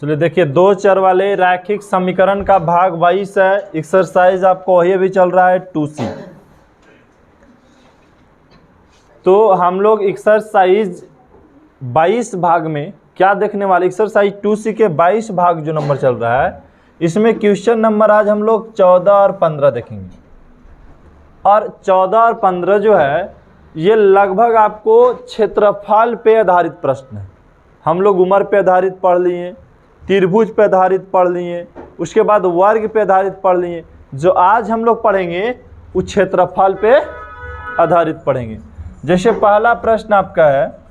चलिए देखिए, दो चर वाले रैखिक समीकरण का भाग 22 है। एक्सरसाइज आपको वही अभी चल रहा है 2C। तो हम लोग एक्सरसाइज 22 भाग में क्या देखने वाले, एक्सरसाइज 2C के 22 भाग जो नंबर चल रहा है, इसमें क्वेश्चन नंबर आज हम लोग 14 और 15 देखेंगे। और 14 और 15 जो है ये लगभग आपको क्षेत्रफल पे आधारित प्रश्न है। हम लोग उम्र पे आधारित पढ़ लिए, त्रिभुज पे आधारित पढ़ लिए, उसके बाद वर्ग पे आधारित पढ़ लिए। जो आज हम लोग पढ़ेंगे वो क्षेत्रफल पे आधारित पढ़ेंगे। जैसे पहला प्रश्न आपका है,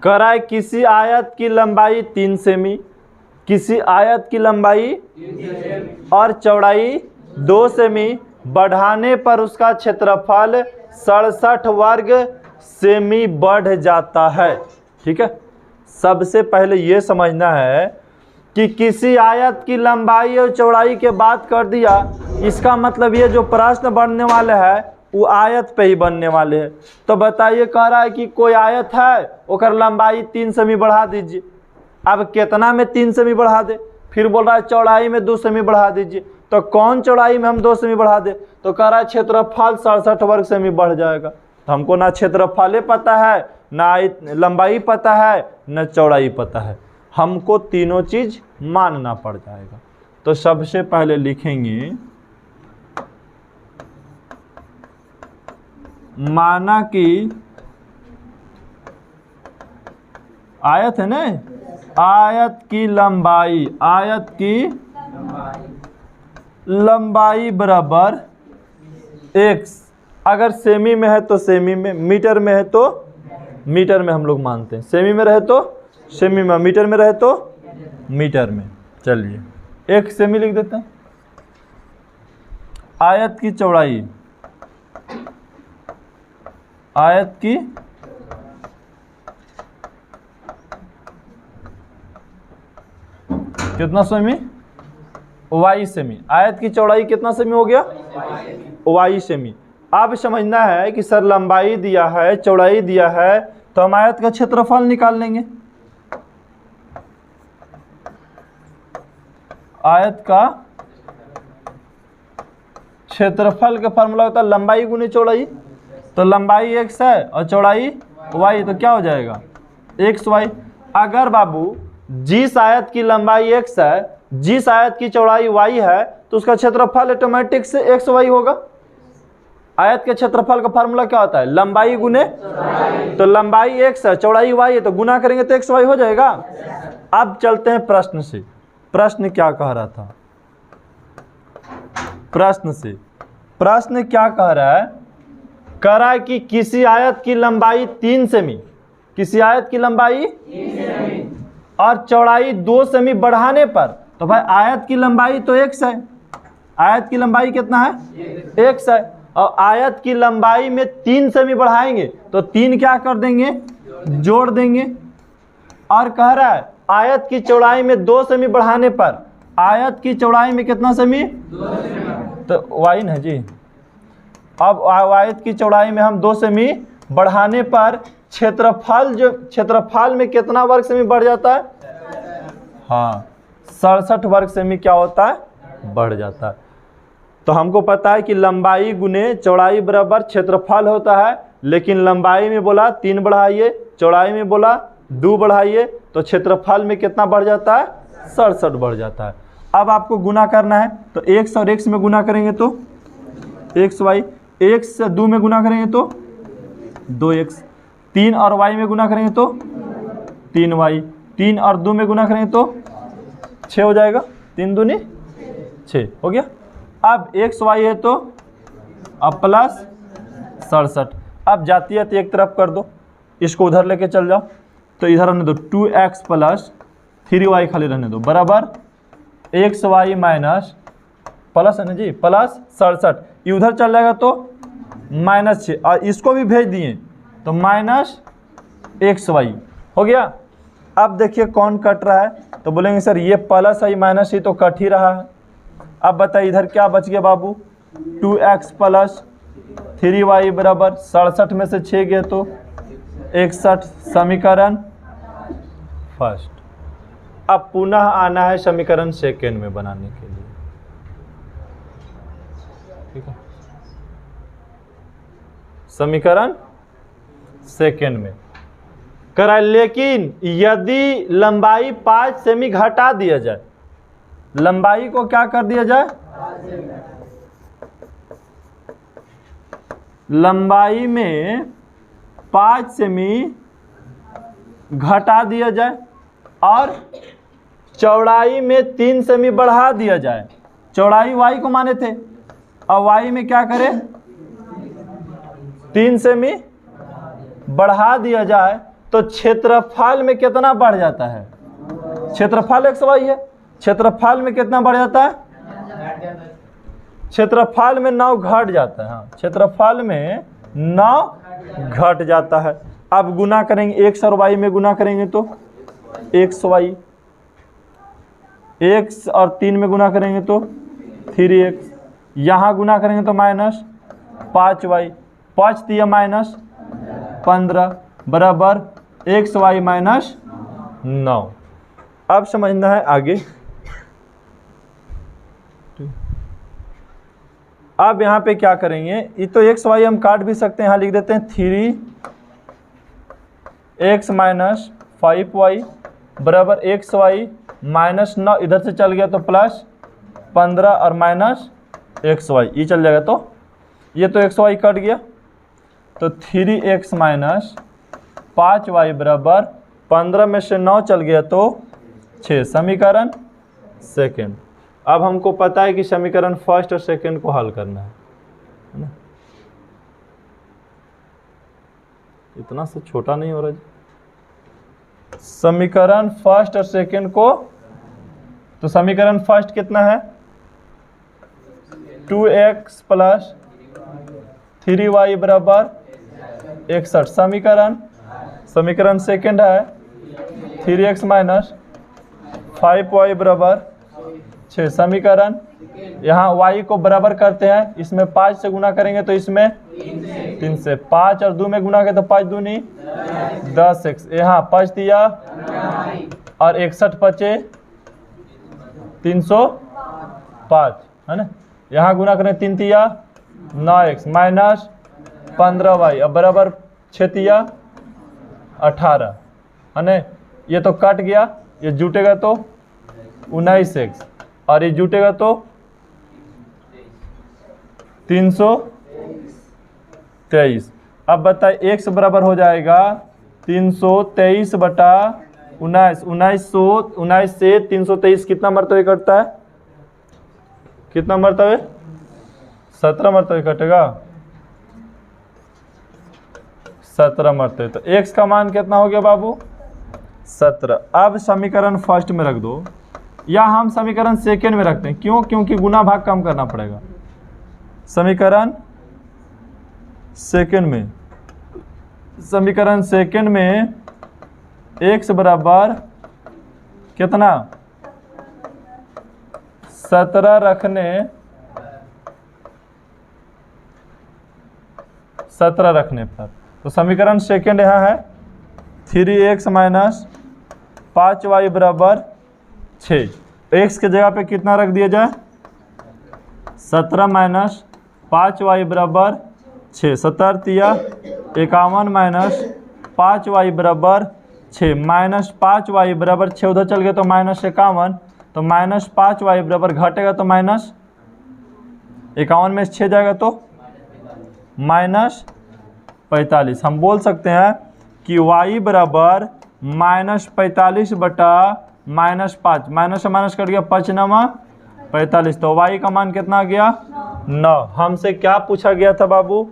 कराए किसी आयत की लंबाई 3 सेमी, किसी आयत की लंबाई और चौड़ाई 2 सेमी बढ़ाने पर उसका क्षेत्रफल 67 वर्ग सेमी बढ़ जाता है। ठीक है, सबसे पहले ये समझना है कि किसी आयत की लंबाई और चौड़ाई के बात कर दिया, इसका मतलब ये जो प्रश्न बनने वाले है वो आयत पे ही बनने वाले हैं। तो बताइए, कह रहा है कि कोई आयत है, ओकर लंबाई 3 सेमी बढ़ा दीजिए। अब कितना में 3 सेमी बढ़ा दे, फिर बोल रहा है चौड़ाई में 2 सेमी बढ़ा दीजिए। तो कौन चौड़ाई में हम 2 सेमी बढ़ा दे, तो कह रहा है क्षेत्रफल 67 वर्ग सेमी बढ़ जाएगा। तो हमको ना क्षेत्रफल पता है, ना लंबाई पता है, न चौड़ाई पता है, हमको तीनों चीज मानना पड़ जाएगा। तो सबसे पहले लिखेंगे माना कि आयत है ना, आयत की लंबाई बराबर x। अगर सेमी में है तो सेमी में, मीटर में है तो मीटर में हम लोग मानते हैं। सेमी में रहे तो सेमी में, मीटर में रहे तो मीटर में। चलिए 1 सेमी लिख देते हैं। आयत की चौड़ाई, आयत की कितना सेमी, y सेमी। आयत की चौड़ाई कितना सेमी हो गया, y सेमी। अब समझना है कि सर लंबाई दिया है, चौड़ाई दिया है, तो हम आयत का क्षेत्रफल निकाल लेंगे। आयत का क्षेत्रफल का फार्मूला होता है लंबाई गुने चौड़ाई। तो लंबाई x है और चौड़ाई y, तो क्या हो जाएगा xy। अगर बाबू जिस आयत की लंबाई x है, जिस आयत की चौड़ाई y है, तो उसका क्षेत्रफल ऑटोमेटिक से xy होगा। आयत के क्षेत्रफल का फार्मूला क्या होता है, लंबाई गुने, तो लंबाई x है, चौड़ाई y है, तो गुना करेंगे तो xy हो जाएगा। अब चलते हैं प्रश्न से। प्रश्न क्या कह रहा था, प्रश्न क्या कह रहा है, कह रहा है कि किसी आयत की लंबाई 3 सेमी, किसी आयत की लंबाई 3 सेमी और चौड़ाई 2 सेमी बढ़ाने पर, तो भाई आयत की लंबाई तो x है, आयत की लंबाई कितना है, x है, और आयत की लंबाई में 3 सेमी बढ़ाएंगे तो 3 क्या कर देंगे, जोड़ देंगे। और कह रहा है आयत की चौड़ाई में 2 सेमी बढ़ाने पर, आयत की चौड़ाई में कितना सेमी, 2 सेमी, तो y ना जी। अब आयत की चौड़ाई में हम 2 सेमी बढ़ाने पर क्षेत्रफल, जो क्षेत्रफल में कितना वर्ग सेमी बढ़ जाता है, हाँ 67 वर्ग सेमी क्या होता है, बढ़ जाता है। तो हमको पता है कि लंबाई गुने चौड़ाई बराबर क्षेत्रफल होता है, लेकिन लंबाई में बोला 3 बढ़ाइए, चौड़ाई में बोला 2 बढ़ाइए, तो क्षेत्रफल में कितना बढ़ जाता है, 67 बढ़ जाता है। अब आपको गुना करना है, तो x और x में गुना करेंगे तो xy, x से 2 में गुना करेंगे तो 2x, 3 और y में गुना करेंगे तो 3y, 3 और 2 में गुना करेंगे तो 6 हो जाएगा, 3 दूनी 6 हो गया। अब xy है तो अब प्लस 67। अब जाती है तो एक तरफ कर दो, इसको उधर लेके चल जाओ, तो इधर रहने दो 2x प्लस 3y खाली रहने दो, बराबर xy माइनस प्लस है ना जी, प्लस 67, ये उधर चल जाएगा तो -6, और इसको भी भेज दिए तो -xy हो गया। अब देखिए कौन कट रहा है, तो बोलेंगे सर ये प्लस है माइनस ही तो कट ही रहा है। अब बताइए इधर क्या बच गया बाबू, 2x प्लस 3y बराबर 67 में से 6 गए तो 61, समीकरण फर्स्ट। अब पुनः आना है समीकरण सेकेंड में बनाने के लिए, ठीक है। समीकरण सेकेंड में करा, लेकिन यदि लंबाई 5 सेमी घटा दिया जाए, लंबाई को क्या कर दिया जाए, लंबाई में 5 सेमी घटा दिया जाए और चौड़ाई में 3 सेमी बढ़ा दिया जाए। चौड़ाई y को माने थे और y में क्या करें, 3 सेमी बढ़ा दिया जाए तो क्षेत्रफल में कितना बढ़ जाता है, क्षेत्रफल xy है, क्षेत्रफल में कितना बढ़ जाता है, क्षेत्रफल में 9 घट जाता है। हाँ, क्षेत्रफल में 9 घट जाता है। अब गुना करेंगे x और y में, गुना करेंगे तो xy, x और 3 में गुना करेंगे तो 3x, यहाँ गुना करेंगे तो माइनस 5y, 5 दिया माइनस 15 बराबर xy माइनस 9। अब समझना है आगे। अब यहाँ पे क्या करेंगे, ये तो xy हम काट भी सकते हैं, यहाँ लिख देते हैं 3x माइनस 5y बराबर xy माइनस 9, इधर से चल गया तो प्लस 15 और माइनस xy, ये चल जाएगा तो ये तो xy कट गया, तो 3x माइनस 5y बराबर 15 में से 9 चल गया तो 6, समीकरण सेकेंड। अब हमको पता है कि समीकरण फर्स्ट और सेकेंड को हल करना है ना, इतना सा छोटा नहीं हो रहा जी। समीकरण फर्स्ट और सेकेंड को, तो समीकरण फर्स्ट कितना है, 2x प्लस 3y बराबर 61, समीकरण सेकेंड है 3x माइनस 5y बराबर 6, समीकरण। यहाँ y को बराबर करते हैं, इसमें 5 से गुना करेंगे तो इसमें 3 से, 5 और 2 में गुना करें तो 5 दूनी 10x, यहाँ 5 दिया और 61 बचे 305, है ना। यहाँ गुना करें 3 दिया 9x माइनस 15y, अब बराबर 6 दिया 18, है ना। ये तो कट गया, ये जुटेगा तो 19x और ये जुटेगा तो 323। अब बताइए x बराबर हो जाएगा 323 बटा 19, 19 से 323 कितना मरतबे कटता है, कितना मरतबे, 17 मरतबे कटेगा, 17 मरतबे। तो x का मान कितना हो गया बाबू, 17। अब समीकरण फर्स्ट में रख दो, या हम समीकरण सेकेंड में रखते हैं, क्यों, क्योंकि गुना भाग कम करना पड़ेगा। समीकरण सेकेंड में, समीकरण सेकेंड में x बराबर कितना, 17 रखने, 17 रखने पर, तो समीकरण सेकेंड यहाँ है 3x माइनस 5y बराबर 6। x के जगह पे कितना रख दिया जाए, 17 माइनस 5y बराबर 6, 17 दिया 51 माइनस 5y बराबर 6, माइनस 5y बराबर 6, उधर चल गया तो माइनस 51, तो माइनस 5y बराबर घटेगा तो माइनस 51 में 6 जाएगा तो माइनस 45। हम बोल सकते हैं कि y बराबर माइनस 45 बटा माइनस 5, माइनस से माइनस कट गया 5 9 45, तो y का मान कितना आ गया 9। हमसे क्या पूछा गया था बाबू,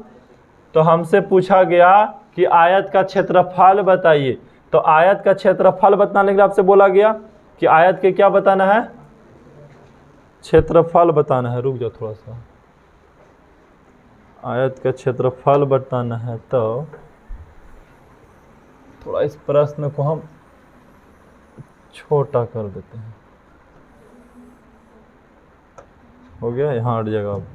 तो हमसे पूछा गया कि आयत का क्षेत्रफल बताइए, तो आयत का क्षेत्रफल बताने के लिए आपसे बोला गया कि आयत के क्या बताना है, क्षेत्रफल बताना है। रुक जाओ थोड़ा सा, आयत का क्षेत्रफल बताना है, तो थोड़ा इस प्रश्न को हम छोटा कर देते हैं, हो गया, यहाँ हट जाएगा। अब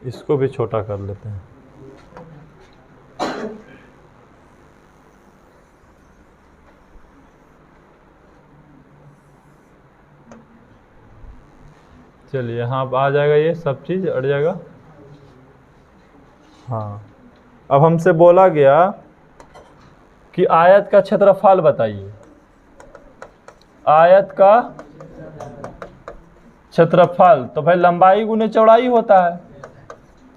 इसको भी छोटा कर लेते हैं। चलिए यहाँ आ जाएगा, ये सब चीज़ हट जाएगा। हाँ, अब हमसे बोला गया कि आयत का क्षेत्रफल बताइए। आयत का क्षेत्रफल तो भाई लंबाई गुने चौड़ाई होता है।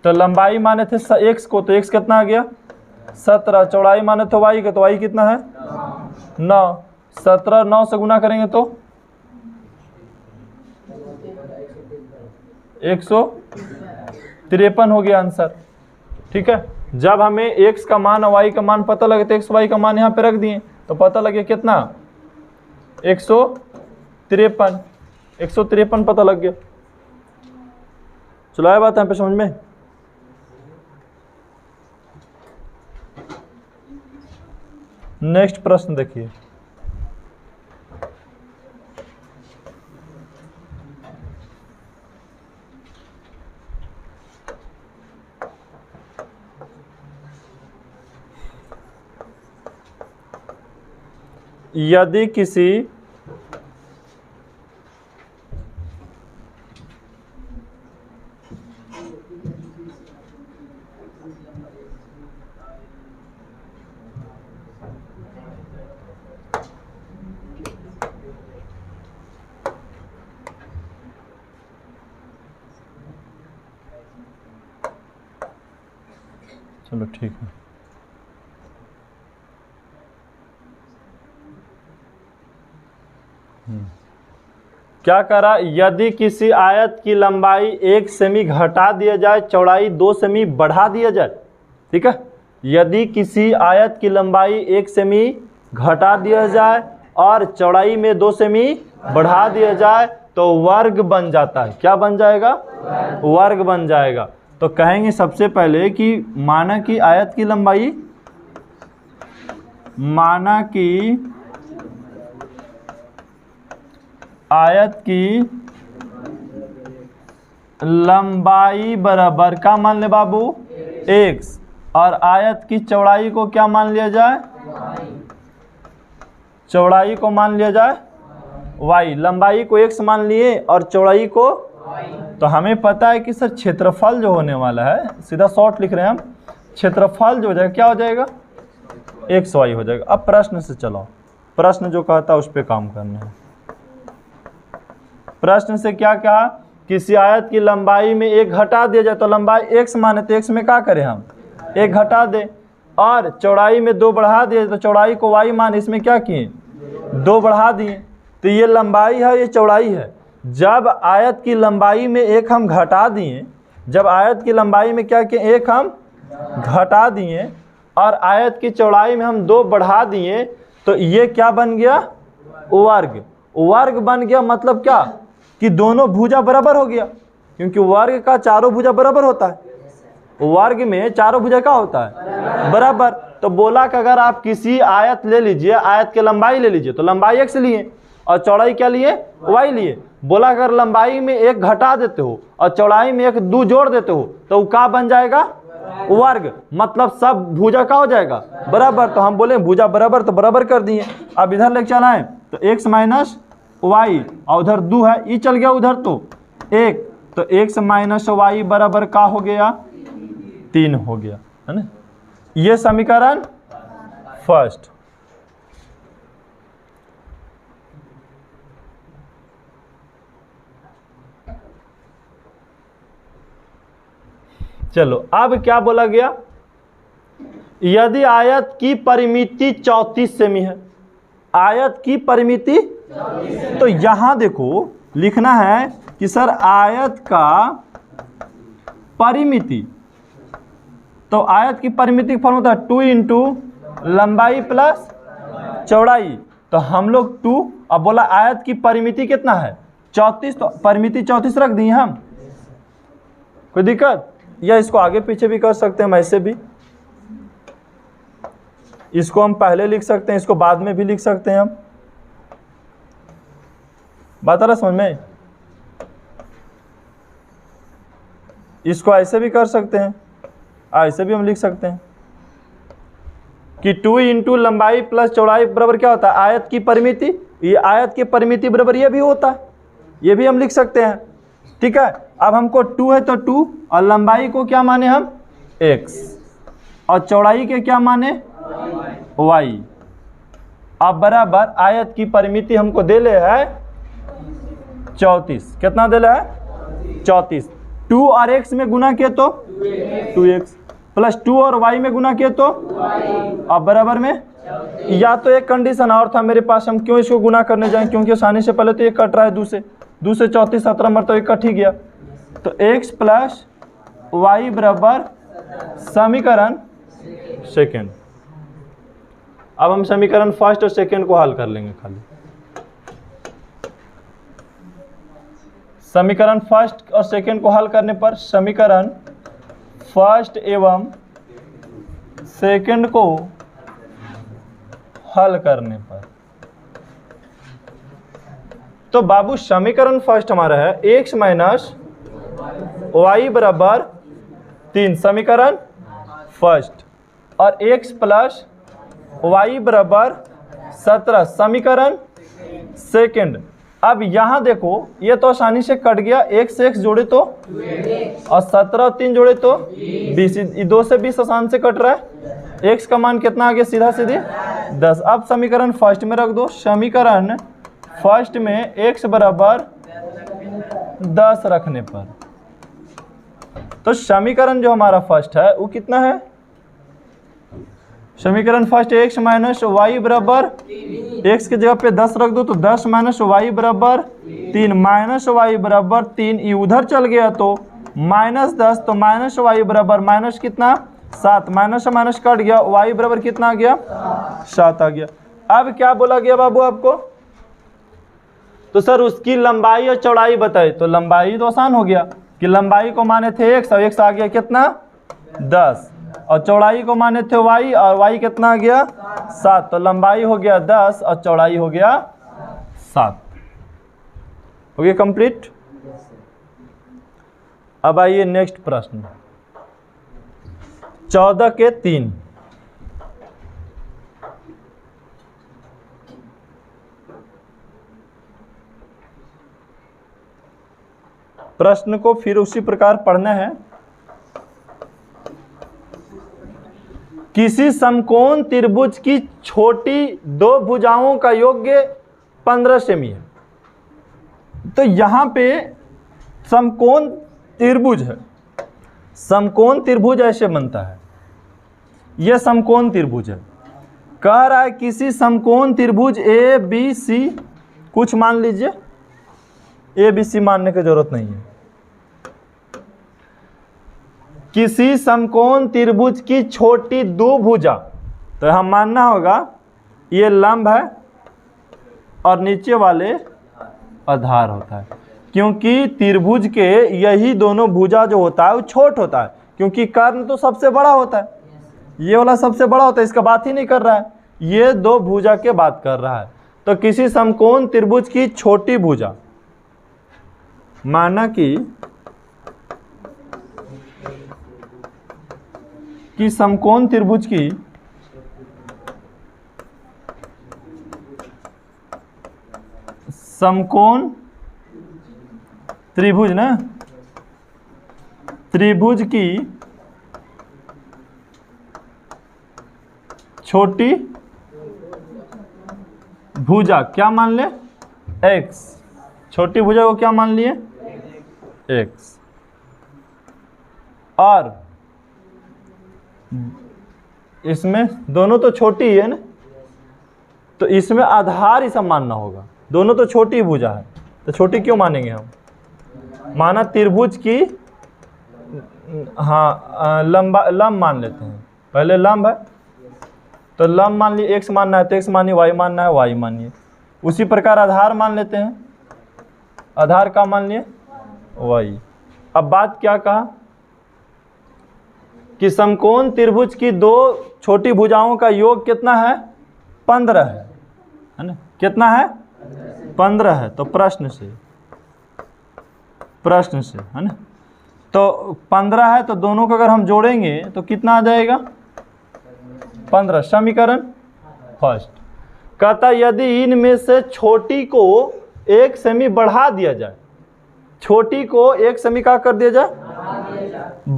तो लंबाई माने थे x को, तो x कितना आ गया 17। चौड़ाई माने तो y का, तो y कितना है 9। 17 9 से गुना करेंगे तो 153 हो गया आंसर। ठीक है, जब हमें x का मान और y का मान पता लगे तो x y का मान यहाँ पे रख दिए, तो पता लगे कितना 153 पता लग गया। चलो आया बात यहाँ पे समझ में। नेक्स्ट प्रश्न देखिए, यदि किसी चलो ठीक है, क्या करा, यदि किसी आयत की लंबाई 1 सेमी घटा दिया जाए, चौड़ाई 2 सेमी बढ़ा दिया जाए। ठीक है, यदि किसी आयत की लंबाई 1 सेमी घटा दिया जाए और चौड़ाई में 2 सेमी बढ़ा दिया जाए तो वर्ग बन जाता है। क्या बन जाएगा, वर्ग बन जाएगा। तो कहेंगे सबसे पहले कि माना कि आयत की लंबाई, माना कि आयत की लंबाई बराबर का मान ले बाबू x, और आयत की चौड़ाई को क्या मान लिया जाए, चौड़ाई को मान लिया जाए y। लंबाई को x मान लिए और चौड़ाई को, तो हमें पता है कि सर क्षेत्रफल जो होने वाला है, सीधा शॉर्ट लिख रहे हैं हम, क्षेत्रफल जो हो जाएगा क्या हो जाएगा xy हो जाएगा। अब प्रश्न से चलो, प्रश्न जो कहता है उस पर काम करना है। प्रश्न से क्या कहा, किसी आयत की लंबाई में 1 घटा दिया जाए, तो लंबाई x माने तो x में क्या करें हम 1 घटा दे, और चौड़ाई में 2 बढ़ा दिए तो चौड़ाई को y मान, इसमें क्या किए 2 बढ़ा दिए। तो ये लंबाई है, ये चौड़ाई है। जब आयत की लंबाई में 1 हम घटा दिए, जब आयत की लंबाई में क्या किए 1 हम घटा दिए और आयत की चौड़ाई में हम 2 बढ़ा दिए, तो ये क्या बन गया वर्ग। वर्ग बन गया मतलब क्या कि दोनों भुजा बराबर हो गया, क्योंकि वर्ग का चारों भुजा बराबर होता है। वर्ग में चारों भुजा क्या होता है बराबर। तो बोला कि अगर आप किसी आयत ले लीजिए, आयत की लंबाई ले लीजिए, तो लंबाई x लिए और चौड़ाई क्या लिए y लिए। बोला अगर लंबाई में 1 घटा देते हो और चौड़ाई में 1 2 जोड़ देते हो तो क्या बन जाएगा वर्ग, मतलब सब भुजा का हो जाएगा बराबर। तो हम बोले भुजा बराबर, तो बराबर कर दिए। अब इधर लेके चला है तो x माइनस y, और उधर 2 है, ई चल गया उधर तो 1, तो x माइनस y बराबर का हो गया 3 हो गया, है ना। ये समीकरण फर्स्ट। चलो अब क्या बोला गया, यदि आयत की परिमिति 34 सेमी है, आयत की परिमिति, तो यहां देखो लिखना है कि सर आयत का परिमिति, तो आयत की परिमिति फॉर्म होता है 2 इंटू लंबाई प्लस चौड़ाई। तो हम लोग 2, अब बोला आयत की परिमिति कितना है 34, तो परिमिति 34 रख दी हम, कोई दिक्कत, या इसको आगे पीछे भी कर सकते हैं हम ऐसे भी। इसको हम पहले लिख सकते हैं, इसको बाद में भी लिख सकते हैं हम। बात आ रहा समझ में? इसको ऐसे भी कर सकते हैं, ऐसे भी हम लिख सकते हैं कि 2 इंटू लंबाई प्लस चौड़ाई बराबर क्या होता है, आयत की परिमिति। ये आयत की परिमिति बराबर ये भी होता है, ये भी हम लिख सकते हैं। ठीक है, अब हमको 2 है तो 2, और लंबाई को क्या माने हम x, और चौड़ाई के क्या माने y। अब बराबर आयत की परिमिति हमको दे ले है 34। कितना दे ले है 34। 2 और x में गुना किए तो 2x, प्लस 2 और y में गुना किए तो, अब बराबर में, या तो एक कंडीशन और था मेरे पास, हम क्यों इसको गुना करने जाएं, क्योंकि आसानी से पहले तो ये कट रहा है 2 से 34 17 मर तो ये कट ही गया। तो x प्लस y बराबर समीकरण सेकेंड। अब हम समीकरण फर्स्ट और सेकेंड को हल कर लेंगे खाली। समीकरण फर्स्ट और सेकेंड को हल करने पर समीकरण फर्स्ट एवं सेकेंड को हल करने पर, तो बाबू समीकरण फर्स्ट हमारा है x माइनस वाई बराबर 3, समीकरण फर्स्ट, और x प्लस वाई बराबर 17, समीकरण सेकेंड। अब यहां देखो ये तो आसानी से कट गया, x से x जोड़े तो, और 17 और 3 जोड़े तो 20, 2 से 20 आसान से कट रहा है। x का मान कितना आ गया, सीधा सीधे 10। अब समीकरण फर्स्ट में रख दो, समीकरण फर्स्ट में x बराबर 10 रखने पर, तो समीकरण जो हमारा फर्स्ट है वो कितना है, समीकरण फर्स्ट x माइनस वाई बराबर, x की जगह पे 10 रख दो तो 10 माइनस वाई बराबर 3, माइनस वाई बराबर 3, ये उधर चल गया तो -10, तो माइनस वाई बराबर माइनस कितना 7, माइनस से माइनस कट गया, y बराबर कितना आ गया 7 आ गया। अब क्या बोला गया बाबू आपको, तो सर उसकी लंबाई और चौड़ाई बताए, तो लंबाई तो आसान हो गया कि लंबाई को माने थे x, और x आ गया कितना 10, और चौड़ाई को माने थे y, और y कितना आ गया 7, तो लंबाई हो गया 10 और चौड़ाई हो गया 7। हो गया कंप्लीट। अब आइए नेक्स्ट प्रश्न 14 के 3। प्रश्न को फिर उसी प्रकार पढ़ना है। किसी समकोण त्रिभुज की छोटी 2 भुजाओं का योग्य 15 सेमी है। तो यहां पे समकोण त्रिभुज है, समकोण त्रिभुज ऐसे बनता है, यह समकोण त्रिभुज है। कह रहा है किसी समकोण त्रिभुज ए बी सी, कुछ मान लीजिए, ए बी सी मानने की जरूरत नहीं है। किसी समकोण त्रिभुज की छोटी 2 भुजा, तो हम मानना होगा ये लंब है और नीचे वाले आधार होता है, क्योंकि त्रिभुज के यही दोनों भुजा जो होता है वो छोट होता है, क्योंकि कर्ण तो सबसे बड़ा होता है, ये वाला सबसे बड़ा होता है, इसका बात ही नहीं कर रहा है, ये 2 भुजा के बात कर रहा है। तो किसी समकोण त्रिभुज की छोटी भुजा, माना कि समकोण त्रिभुज की समकोण त्रिभुज ना, त्रिभुज की छोटी भुजा क्या मान ले x, छोटी भुजा को क्या मान लिए x, और इसमें दोनों तो छोटी ही है ना, तो इसमें आधार ही सब मानना होगा, दोनों तो छोटी भुजा है, तो छोटी क्यों मानेंगे हम, माना त्रिभुज की, हाँ लंब मान लेते हैं, पहले लंब है तो लंब मान लिए, x मानना है तो x मानिए, y मानना है y मानिए। उसी प्रकार आधार मान लेते हैं, आधार का मान लिए y। अब बात क्या कहा कि समकोण त्रिभुज की दो छोटी भुजाओं का योग कितना है? 15 है ना? कितना है? 15 है। तो प्रश्न से है ना, तो 15 है, तो दोनों को अगर हम जोड़ेंगे तो कितना आ जाएगा? 15। समीकरण फर्स्ट कहता यदि इनमें से छोटी को 1 सेमी बढ़ा दिया जाए, छोटी को 1 सेमी का कर दिया जाए,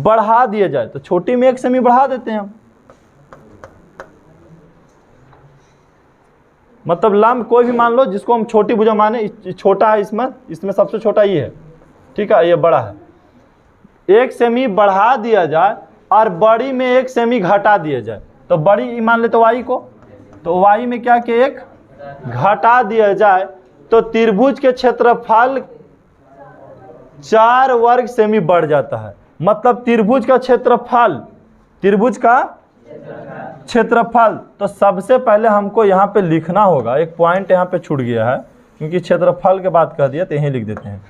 बढ़ा दिया जाए, तो छोटी में 1 सेमी बढ़ा देते हैं हम। मतलब लंब कोई भी मान लो जिसको हम छोटी भुजा माने, छोटा है इसमें सबसे छोटा ये है, ठीक है, ये बड़ा है। 1 सेमी बढ़ा दिया जाए और बड़ी में 1 सेमी घटा दिया जाए, तो बड़ी मान ले तो y को, तो y में क्या कि 1 घटा दिया जाए, तो त्रिभुज के क्षेत्रफल 4 वर्ग सेमी बढ़ जाता है। मतलब त्रिभुज का क्षेत्रफल, तो सबसे पहले हमको यहाँ पे लिखना होगा, एक पॉइंट यहाँ पे छूट गया है, क्योंकि क्षेत्रफल के बात कह दिया तो यहीं लिख देते हैं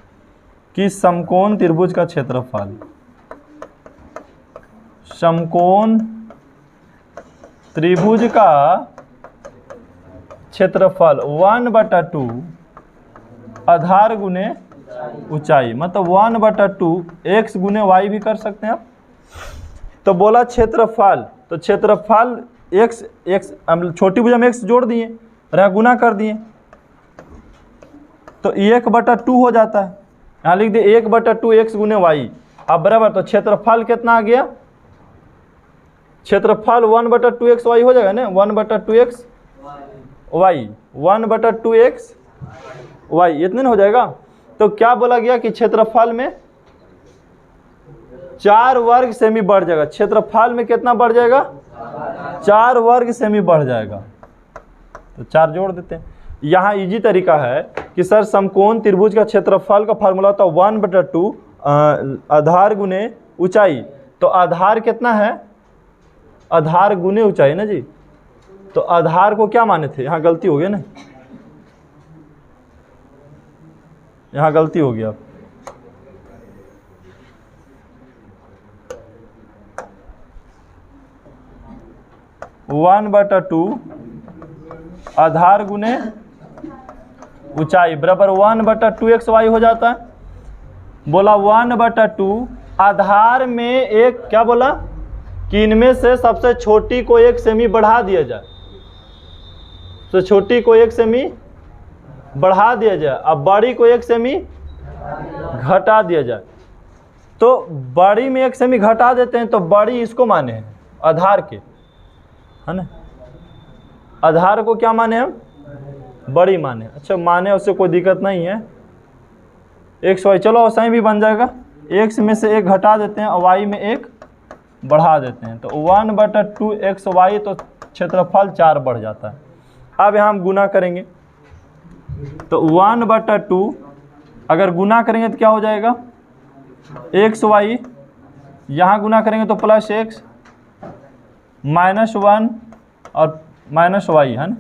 कि समकोण त्रिभुज का क्षेत्रफल, समकोण त्रिभुज का क्षेत्रफल 1/2 आधार गुने ऊंचाई, मतलब 1/2 x गुने y भी कर सकते हैं आप। तो बोला क्षेत्रफल, तो क्षेत्रफल x छोटी भुजा में x जोड़ दिए और यहाँ गुना कर दिए, तो 1/2 हो जाता है। यहाँ लिख दिए 1/2 x गुने y। अब बराबर, तो क्षेत्रफल कितना आ गया? क्षेत्रफल 1/2 x y हो जाएगा ना, 1/2 x y, 1/2 x y, इतने हो जाएगा। तो क्या बोला गया कि क्षेत्रफल में 4 वर्ग सेमी बढ़ जाएगा। क्षेत्रफल में कितना बढ़ जाएगा? 4 वर्ग सेमी बढ़ जाएगा। तो 4 जोड़ देते हैं। यहाँ इजी तरीका है कि सर समकोण त्रिभुज का क्षेत्रफल का फार्मूला था 1/2 आधार गुने ऊंचाई। तो आधार कितना है? आधार गुने ऊंचाई ना जी। तो आधार को क्या माने थे? यहाँ गलती हो गई ना, यहाँ गलती हो गया। 1/2 आधार गुने ऊंचाई बराबर 1/2 xy हो जाता है। बोला 1/2 आधार में एक, क्या बोला कि इनमें से सबसे छोटी को 1 सेमी बढ़ा दिया जाए, तो छोटी को 1 सेमी बढ़ा दिया जाए, अब बड़ी को 1 सेमी घटा दिया जाए। तो बड़ी में 1 सेमी घटा देते हैं, तो बड़ी इसको माने हैं आधार के, है ना। आधार को क्या माने हम? बड़ी माने। अच्छा माने, उससे कोई दिक्कत नहीं है। x y चलो वैसा भी बन जाएगा। x में से 1 घटा देते हैं और y में 1 बढ़ा देते हैं, तो 1/2 xy, तो क्षेत्रफल 4 बढ़ जाता है। अब यहाँ हम गुना करेंगे, तो 1/2 अगर गुना करेंगे तो क्या हो जाएगा? xy, यहाँ गुना करेंगे तो प्लस x -1 और माइनस y, है ना,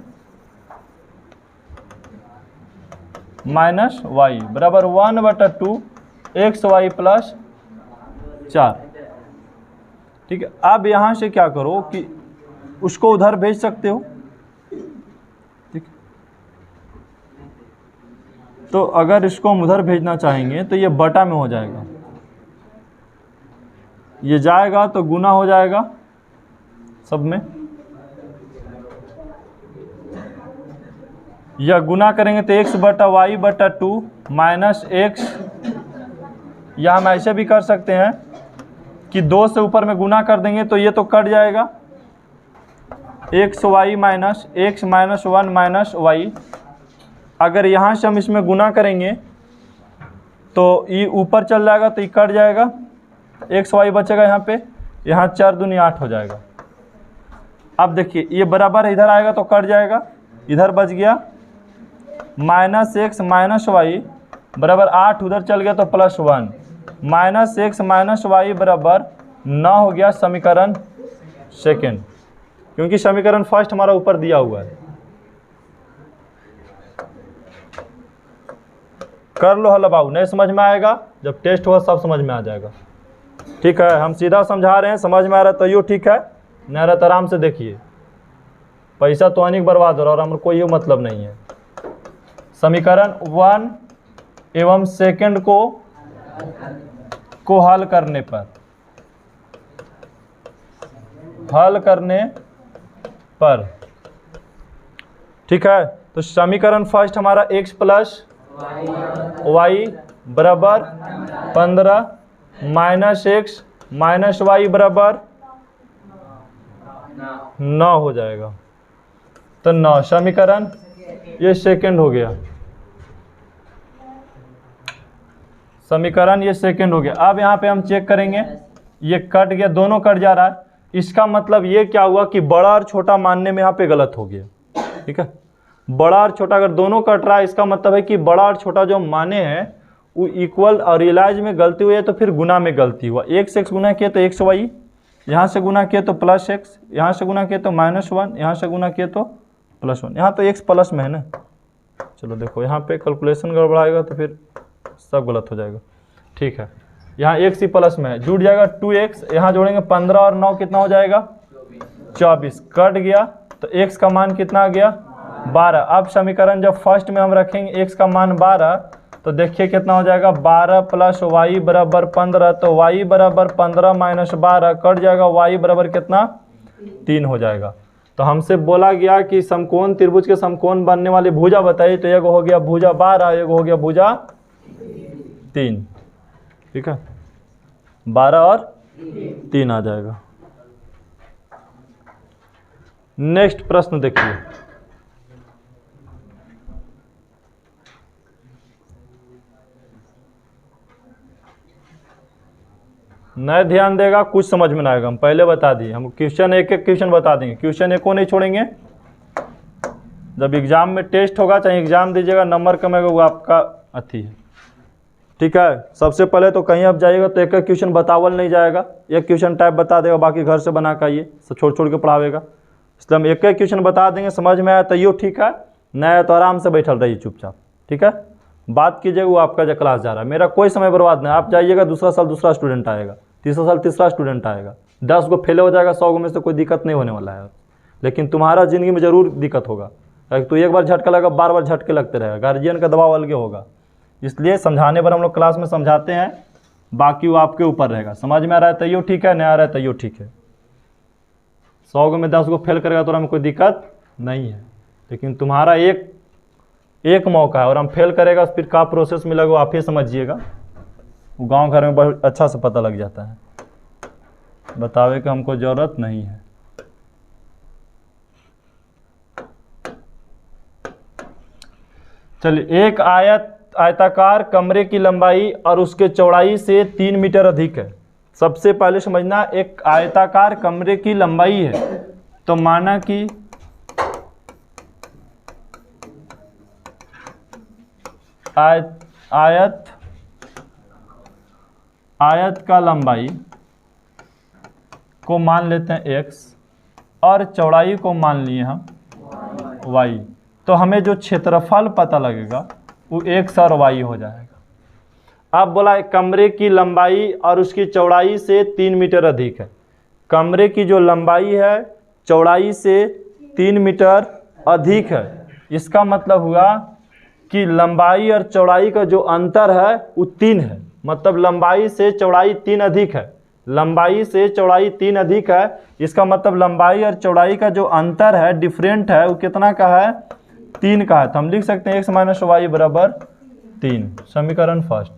माइनस y बराबर 1/2 xy प्लस 4। ठीक है। अब यहाँ से क्या करो कि उसको उधर भेज सकते हो। ठीक, तो अगर इसको हम उधर भेजना चाहेंगे तो ये बटा में हो जाएगा, ये जाएगा तो गुना हो जाएगा सब में, या गुना करेंगे तो x/y/2 माइनस x, या हम ऐसे भी कर सकते हैं कि 2 से ऊपर में गुना कर देंगे तो ये तो कट जाएगा, xy minus x -1 minus y। अगर यहाँ से हम इसमें गुना करेंगे तो ये ऊपर चल जाएगा तो ये कट जाएगा, xy बचेगा यहाँ पे, यहाँ 4 दूनी 8 हो जाएगा। अब देखिए ये बराबर इधर आएगा तो कट जाएगा, इधर बच गया -x -y बराबर 8, उधर चल गया तो +1, -x -y बराबर 9 हो गया समीकरण सेकेंड, क्योंकि समीकरण फर्स्ट हमारा ऊपर दिया हुआ है। कर लो हल बाबू, नहीं समझ में आएगा, जब टेस्ट हुआ सब समझ में आ जाएगा। ठीक है, हम सीधा समझा रहे हैं, समझ में आ रहा है तो ठीक है, नहीं आ रहा तो आराम से देखिए। पैसा तो अनेक बर्बाद हो रहा और हमें कोई मतलब नहीं है। समीकरण 1 एवं सेकंड को हल करने पर ठीक है, तो समीकरण फर्स्ट हमारा x प्लस वाई बराबर 15 माइनस एक्स माइनस वाई बराबर 9 हो जाएगा। तो 9 समीकरण ये सेकंड हो गया, समीकरण ये सेकंड हो गया। अब यहाँ पे हम चेक करेंगे, ये कट गया, दोनों कट जा रहा है। इसका मतलब ये क्या हुआ कि बड़ा और छोटा मानने में यहाँ पे गलत हो गया। ठीक है, बड़ा और छोटा अगर दोनों कट रहा है, इसका मतलब है कि बड़ा और छोटा जो माने हैं वो इक्वल, और रियलाइज में गलती हुई है तो फिर गुना में गलती हुआ। एक से एक्स गुना किया तो एक्स वाई, यहाँ से गुना किया तो प्लस एक्स, यहाँ से गुना किया तो -1, यहाँ से गुना किया तो +1। यहाँ तो एक्स प्लस में है ना। चलो देखो, यहाँ पे कैलकुलेशन गड़बड़ाएगा तो फिर सब गलत हो जाएगा। ठीक है, यहाँ एक्स ही प्लस में है, जुड़ जाएगा 2x, यहाँ जोड़ेंगे 15 और 9 कितना हो जाएगा 24, कट गया तो x का मान कितना आ गया 12। अब समीकरण जब फर्स्ट में हम रखेंगे x का मान 12, तो देखिए कितना हो जाएगा 12 प्लस वाई बराबर 15, तो y बराबर 15 माइनस 12 कट जाएगा, y बराबर कितना 3 हो जाएगा। तो हमसे बोला गया कि समकोण त्रिभुज के समकोण बनने वाली भुजा बताइए, तो एक हो गया भुजा 12, एक हो गया भुजा 3। ठीक है, 12 और 3 आ जाएगा। नेक्स्ट प्रश्न देखिए, नए ध्यान देगा, कुछ समझ में ना आएगा, हम पहले बता दिए, हम क्वेश्चन एक एक क्वेश्चन बता देंगे, क्वेश्चन एक को नहीं छोड़ेंगे। जब एग्जाम में टेस्ट होगा, चाहे एग्जाम दीजिएगा, नंबर कमेगा, वो आपका अथी है। ठीक है, सबसे पहले तो कहीं आप जाइएगा तो एक एक क्वेश्चन बतावल नहीं जाएगा, एक क्वेश्चन टाइप बता देगा, बाकी घर से बना कर आइए, सब छोड़ छोड़ के पढ़ावेगा। इसलिए हम एक एक क्वेश्चन बता देंगे, समझ में आया तो यो ठीक है, नहीं आया तो आराम से बैठल रहिए चुपचाप। ठीक है, बात कीजिएगा, वो आपका जो क्लास जा रहा है, मेरा कोई समय बर्बाद नहीं। आप जाइएगा, दूसरा साल दूसरा स्टूडेंट आएगा, तीसरा साल तीसरा स्टूडेंट आएगा, 10 को फेल हो जाएगा, 100 में से कोई दिक्कत नहीं होने वाला है। लेकिन तुम्हारा ज़िंदगी में ज़रूर दिक्कत होगा, तो एक बार झटका लगा, बार बार झटके लगते रहेगा, गार्जियन का दबाव अलग होगा। इसलिए समझाने पर हम लोग क्लास में समझाते हैं, बाकी वो आपके ऊपर रहेगा। समझ में आ रहा है तो यो ठीक है, नहीं आ रहा है तो यो ठीक है। 100 में 10 को फेल करेगा तो हमें कोई दिक्कत नहीं है, लेकिन तुम्हारा एक मौका है, और हम फेल करेगा फिर का प्रोसेस मिलेगा वो आप ही समझिएगा। वो गांव घर में बहुत अच्छा से पता लग जाता है, बतावे कि हमको ज़रूरत नहीं है। चलिए, एक आयताकार कमरे की लंबाई और उसके चौड़ाई से 3 मीटर अधिक है। सबसे पहले समझना, एक आयताकार कमरे की लंबाई है, तो माना कि आयत का लंबाई को मान लेते हैं x और चौड़ाई को मान लिए हम y, तो हमें जो क्षेत्रफल पता लगेगा वो x और y हो जाएगा। अब बोला कमरे की लंबाई और उसकी चौड़ाई से 3 मीटर अधिक है। कमरे की जो लंबाई है चौड़ाई से 3 मीटर अधिक है, इसका मतलब हुआ कि लंबाई और चौड़ाई का जो अंतर है वो 3 है, मतलब लंबाई से चौड़ाई 3 अधिक है। लंबाई से चौड़ाई 3 अधिक है, इसका मतलब लंबाई और चौड़ाई का जो अंतर है, डिफरेंट है, वो कितना का है 3 का है। तो हम लिख सकते हैं x माइनस वाई बराबर 3, समीकरण फर्स्ट।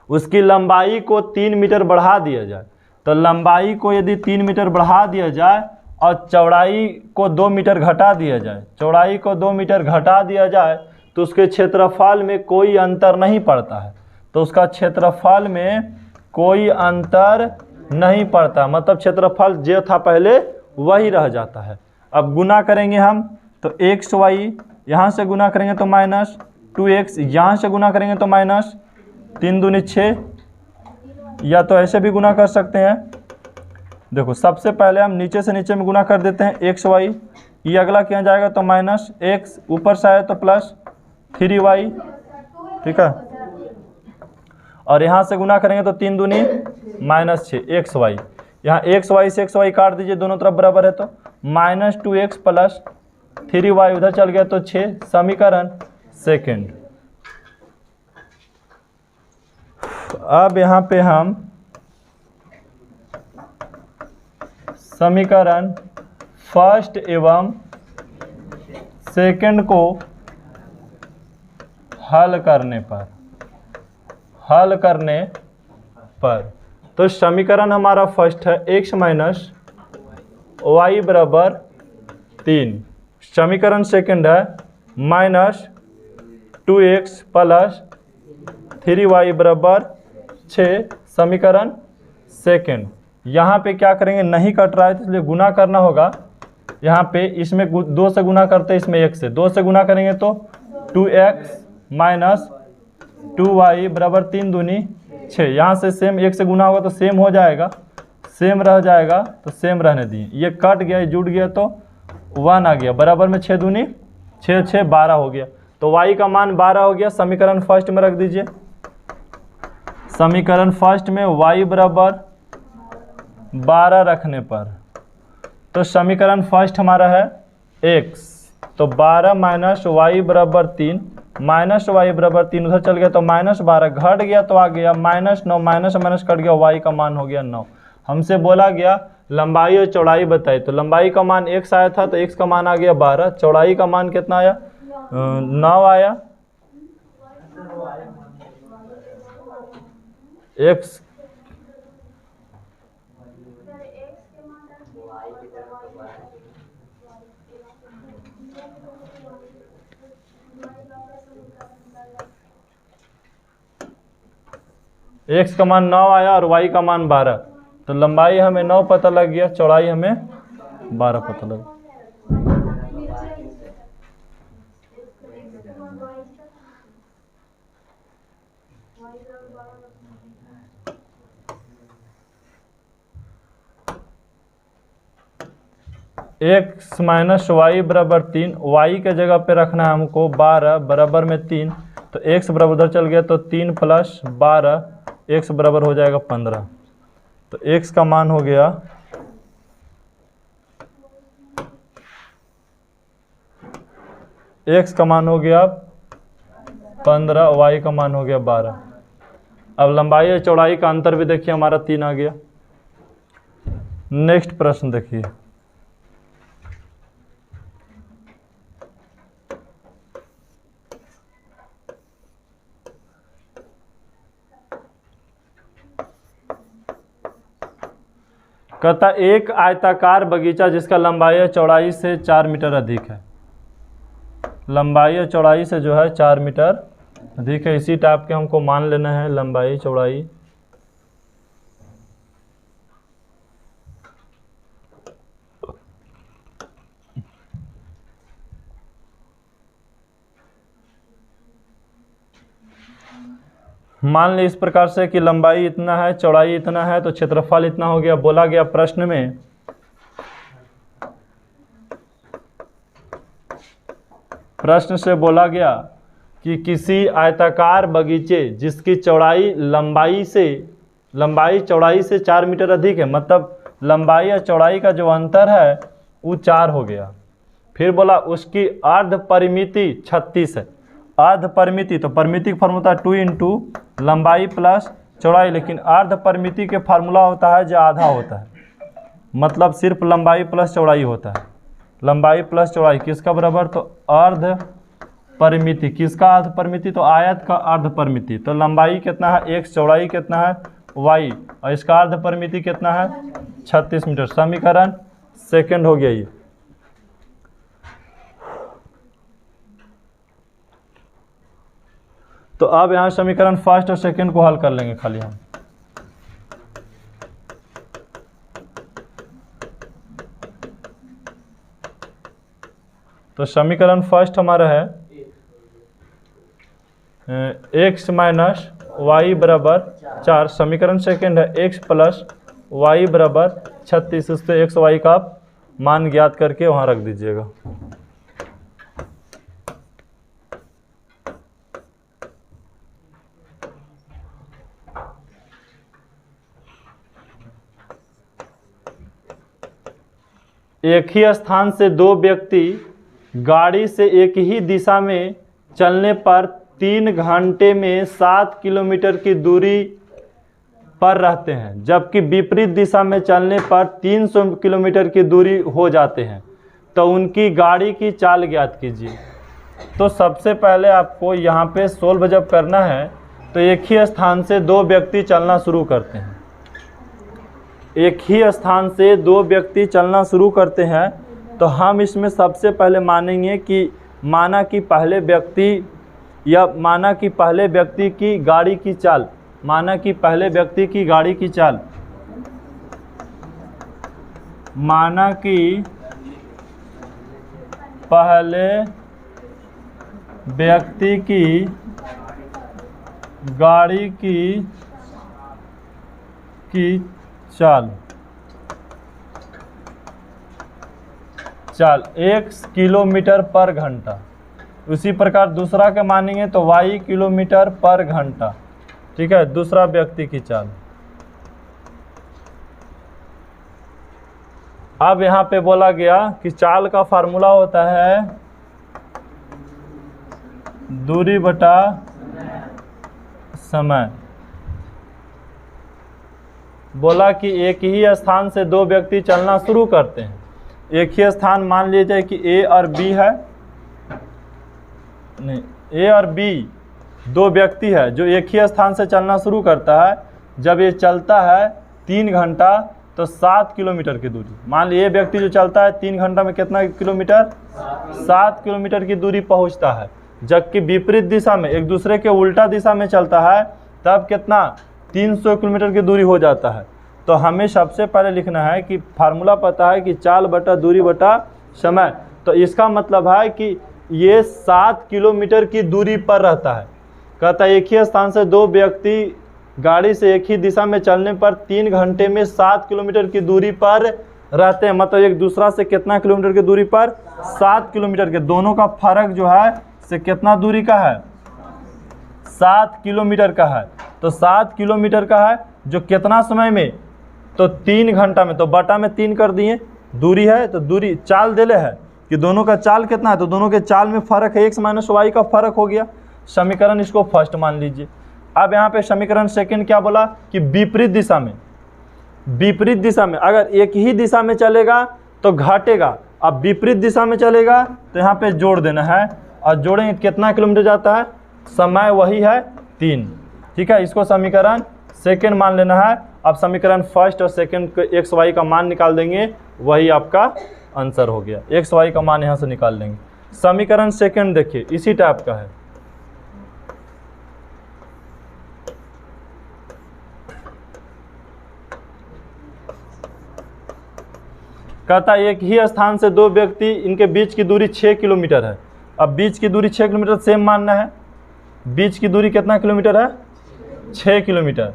उसकी लंबाई को 3 मीटर बढ़ा दिया जाए, तो लंबाई को यदि 3 मीटर बढ़ा दिया जाए और चौड़ाई को 2 मीटर घटा दिया जाए, चौड़ाई को 2 मीटर घटा दिया जाए, तो उसके क्षेत्रफल में कोई अंतर नहीं पड़ता है। तो उसका क्षेत्रफल में कोई अंतर नहीं पड़ता, मतलब क्षेत्रफल जो था पहले वही रह जाता है। अब गुना करेंगे हम, तो एक्स वाई यहाँ से गुना करेंगे तो -2x, यहाँ से गुना करेंगे तो -3 दूनी 6, या तो ऐसे भी गुना कर सकते हैं। देखो, सबसे पहले हम नीचे से नीचे में गुना कर देते हैं एक्स वाई, ये अगला क्या जाएगा तो -x, ऊपर से आए तो +3y। ठीक है, और यहाँ से गुना करेंगे तो 3 दूनी -6 एक्स वाई। यहाँ एक्स वाई से एक्स वाई काट दीजिए, दोनों तरफ बराबर है तो -2x प्लस 3y उधर चल गया तो 6। समीकरण सेकंड। अब यहाँ पे हम समीकरण फर्स्ट एवं सेकंड को हल करने पर तो समीकरण हमारा फर्स्ट है x माइनस वाई बराबर 3। समीकरण सेकंड है -2x प्लस 3y बराबर 6। समीकरण सेकंड। यहाँ पे क्या करेंगे, नहीं कट रहा है तो इसलिए गुना करना होगा। यहाँ पे इसमें 2 से गुना करते हैं, इसमें 1 से 2 से गुना करेंगे तो 2x माइनस 2y बराबर 3 दूनी 6। यहाँ से सेम 1 से गुना होगा तो सेम हो जाएगा, सेम रह जाएगा तो सेम रहने दिए। ये कट गया, जुड़ गया तो 1 आ गया, बराबर में 6 दूनी 6 6 12 हो गया। तो y का मान 12 हो गया। समीकरण फर्स्ट में रख दीजिए। समीकरण फर्स्ट में y बराबर 12 रखने पर तो समीकरण फर्स्ट हमारा है x, तो 12 माइनस वाई बराबर 3, माइनस वाई बराबर 3 उधर चल गया तो -12 घट गया तो आ गया -9, माइनस माइनस कट गया, y का मान हो गया 9। हमसे बोला गया लंबाई और चौड़ाई बताई, तो लंबाई का मान x आया था तो x का मान आ गया 12, चौड़ाई का मान कितना आया 9 आया। x x का मान 9 आया और y का मान 12, तो लंबाई हमें 9 पता लग गया, चौड़ाई हमें 12 पता लग गया। x माइनस वाई बराबर 3, y के जगह पे रखना है हमको 12 बराबर में 3, तो x बराबर उधर चल गया तो 3 प्लस 12, x बराबर हो जाएगा 15। तो x का मान हो गया x का मान हो गया 15, y का मान हो गया 12। अब लंबाई और चौड़ाई का अंतर भी देखिए हमारा 3 आ गया। नेक्स्ट प्रश्न देखिए। कहता एक आयताकार बगीचा जिसका लंबाई और चौड़ाई से 4 मीटर अधिक है, लंबाई और चौड़ाई से जो है 4 मीटर अधिक है, इसी टाइप के हमको मान लेना है लंबाई चौड़ाई। मान ली इस प्रकार से कि लंबाई इतना है, चौड़ाई इतना है, तो क्षेत्रफल इतना हो गया। बोला गया प्रश्न में प्रश्न से बोला गया कि किसी आयताकार बगीचे जिसकी चौड़ाई लंबाई चौड़ाई से 4 मीटर अधिक है, मतलब लंबाई और चौड़ाई का जो अंतर है वो 4 हो गया। फिर बोला उसकी अर्ध परिमिति 36 है। अर्ध परिमिति, तो परिमिति का फार्मूला 2 इंटू लंबाई प्लस चौड़ाई, लेकिन अर्ध परिमिति के फार्मूला होता है जो आधा होता है, मतलब सिर्फ लंबाई प्लस चौड़ाई होता है। लंबाई प्लस चौड़ाई किसका बराबर, तो अर्ध परिमिति। किसका अर्ध परिमिति, तो आयत का अर्ध परिमिति। तो लंबाई कितना है x, चौड़ाई कितना है y, और इसका अर्ध परिमिति कितना है 36 मीटर। समीकरण सेकंड हो गया ये। तो अब यहाँ समीकरण फर्स्ट और सेकंड को हल कर लेंगे खाली हम। तो समीकरण फर्स्ट हमारा है x माइनस वाई बराबर 4। समीकरण सेकंड है x प्लस वाई बराबर 36। इससे x y का आप मान ज्ञात करके वहाँ रख दीजिएगा। एक ही स्थान से दो व्यक्ति गाड़ी से एक ही दिशा में चलने पर 3 घंटे में 7 किलोमीटर की दूरी पर रहते हैं, जबकि विपरीत दिशा में चलने पर 300 किलोमीटर की दूरी हो जाते हैं, तो उनकी गाड़ी की चाल ज्ञात कीजिए। तो सबसे पहले आपको यहाँ पे सोल्व जब करना है तो एक ही स्थान से दो व्यक्ति चलना शुरू करते हैं। एक ही स्थान से दो व्यक्ति चलना शुरू करते हैं तो हम इसमें सबसे पहले मानेंगे कि माना कि पहले व्यक्ति या माना कि पहले व्यक्ति की गाड़ी की चाल, माना कि पहले व्यक्ति की गाड़ी की चाल, माना कि पहले व्यक्ति की गाड़ी की चाल 1 किलोमीटर पर घंटा। उसी प्रकार दूसरा के मानेंगे तो y किलोमीटर पर घंटा। ठीक है, दूसरा व्यक्ति की चाल। अब यहाँ पे बोला गया कि चाल का फार्मूला होता है दूरी बटा समय। बोला कि एक ही स्थान से दो व्यक्ति चलना शुरू करते हैं। एक ही स्थान मान लीजिए कि A और B है, नहीं A और B दो व्यक्ति है जो एक ही स्थान से चलना शुरू करता है। जब ये चलता है 3 घंटा तो 7 किलोमीटर की दूरी, मान लीजिए व्यक्ति जो चलता है 3 घंटा में कितना किलोमीटर, 7 किलोमीटर की दूरी पहुंचता है। जबकि विपरीत दिशा में एक दूसरे के उल्टा दिशा में चलता है तब कितना 300 किलोमीटर की दूरी हो जाता है। तो हमें सबसे पहले लिखना है कि फार्मूला पता है कि चाल बटा दूरी बटा समय। तो इसका मतलब है कि ये 7 किलोमीटर की दूरी पर रहता है। कहता है एक ही स्थान से दो व्यक्ति गाड़ी से एक ही दिशा में चलने पर 3 घंटे में 7 किलोमीटर की दूरी पर रहते हैं। मतलब एक दूसरा से कितना किलोमीटर की दूरी पर, 7 किलोमीटर के। दोनों का फर्क जो है से कितना दूरी का है, 7 किलोमीटर का है। तो 7 किलोमीटर का है जो कितना समय में, तो 3 घंटा में। तो बटा में 3 कर दिए, दूरी है तो दूरी चाल देले है कि दोनों का चाल कितना है, तो दोनों के चाल में फर्क है, x माइनस वाई का फर्क हो गया। समीकरण इसको फर्स्ट मान लीजिए। अब यहाँ पे समीकरण सेकंड क्या बोला कि विपरीत दिशा में, विपरीत दिशा में अगर एक ही दिशा में चलेगा तो घटेगा, अब विपरीत दिशा में चलेगा तो यहाँ पे जोड़ देना है, और जोड़ेंगे कितना किलोमीटर जाता है, समय वही है 3। ठीक है, इसको समीकरण सेकंड मान लेना है। अब समीकरण फर्स्ट और सेकंड को एक्स वाई का मान निकाल देंगे, वही आपका आंसर हो गया। एक्स वाई का मान यहाँ से निकाल लेंगे। समीकरण सेकंड देखिए इसी टाइप का है। कहता है एक ही स्थान से दो व्यक्ति, इनके बीच की दूरी 6 किलोमीटर है। अब बीच की दूरी 6 किलोमीटर सेम मानना है। बीच की दूरी कितना किलोमीटर है, 6 किलोमीटर।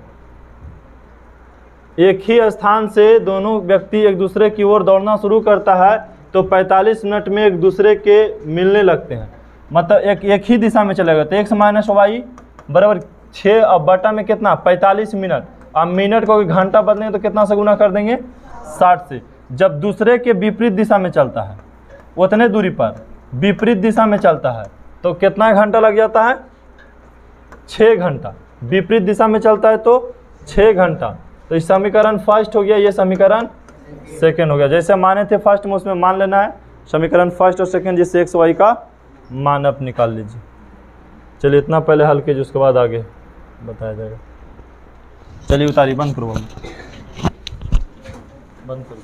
एक ही स्थान से दोनों व्यक्ति एक दूसरे की ओर दौड़ना शुरू करता है तो 45 मिनट में एक दूसरे के मिलने लगते हैं। मतलब एक ही दिशा में चलेगा तो x माइनस वाई बराबर 6 और बटा में कितना 45 मिनट। अब मिनट को घंटा बदलेंगे तो कितना से गुना कर देंगे, 60 से। जब दूसरे के विपरीत दिशा में चलता है, उतने दूरी पर विपरीत दिशा में चलता है तो कितना घंटा लग जाता है, 6 घंटा। विपरीत दिशा में चलता है तो 6 घंटा। तो इस समीकरण फर्स्ट हो गया, ये समीकरण सेकंड हो गया। जैसे माने थे फर्स्ट में उसमें मान लेना है समीकरण फर्स्ट और सेकंड, जिससे एक्स वाई का मान आप निकाल लीजिए। चलिए इतना पहले हल कीजिए, उसके बाद आगे बताया जाएगा। चलिए उतारिए, बंद करो, बंद करो।